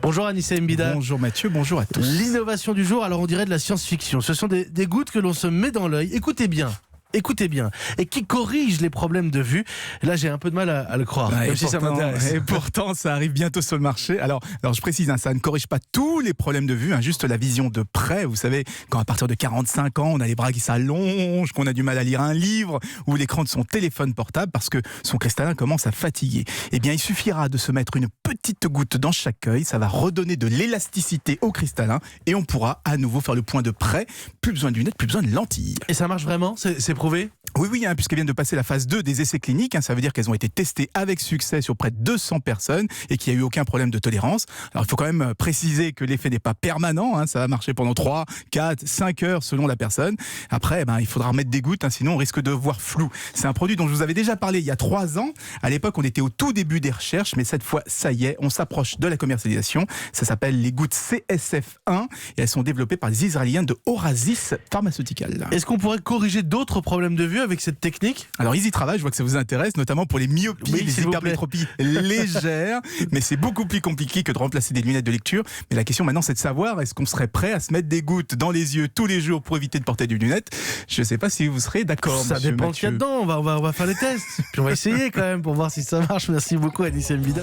Bonjour Anissa Mbida. Bonjour Mathieu, bonjour à tous. L'innovation du jour, alors on dirait de la science-fiction. Ce sont des gouttes que l'on se met dans l'œil. Écoutez bien, et qui corrige les problèmes de vue. Là, j'ai un peu de mal à le croire, même si ça m'intéresse. Et pourtant, ça arrive bientôt sur le marché. Alors je précise, ça ne corrige pas tous les problèmes de vue, juste la vision de près. Vous savez, quand à partir de 45 ans, on a les bras qui s'allongent, qu'on a du mal à lire un livre ou l'écran de son téléphone portable parce que son cristallin commence à fatiguer. Eh bien, il suffira de se mettre une petite goutte dans chaque œil. Ça va redonner de l'élasticité au cristallin et on pourra à nouveau faire le point de près. Plus besoin de lunettes, plus besoin de lentilles. Et ça marche vraiment ? C'est prouvé ? Oui, puisqu'elles viennent de passer la phase 2 des essais cliniques. Ça veut dire qu'elles ont été testées avec succès sur près de 200 personnes et qu'il n'y a eu aucun problème de tolérance. Alors, il faut quand même préciser que l'effet n'est pas permanent. Ça va marcher pendant 3, 4, 5 heures selon la personne. Après, il faudra remettre des gouttes, sinon on risque de voir flou. C'est un produit dont je vous avais déjà parlé il y a 3 ans. À l'époque, on était au tout début des recherches, mais cette fois, ça y est, on s'approche de la commercialisation. Ça s'appelle les gouttes CSF1 et elles sont développées par les Israéliens de Orasis Pharmaceutical. Est-ce qu'on pourrait corriger d'autres problèmes de vue avec cette technique ? Alors ils y travaillent, je vois que ça vous intéresse, notamment pour les myopies, oui, les hypermétropies légères, mais c'est beaucoup plus compliqué que de remplacer des lunettes de lecture. Mais la question maintenant, c'est de savoir, est-ce qu'on serait prêt à se mettre des gouttes dans les yeux tous les jours pour éviter de porter des lunettes ? Je ne sais pas si vous serez d'accord. Ça dépend de ce qu'il y a dedans, on va faire les tests, puis on va essayer quand même pour voir si ça marche. Merci beaucoup Anissa Mbida.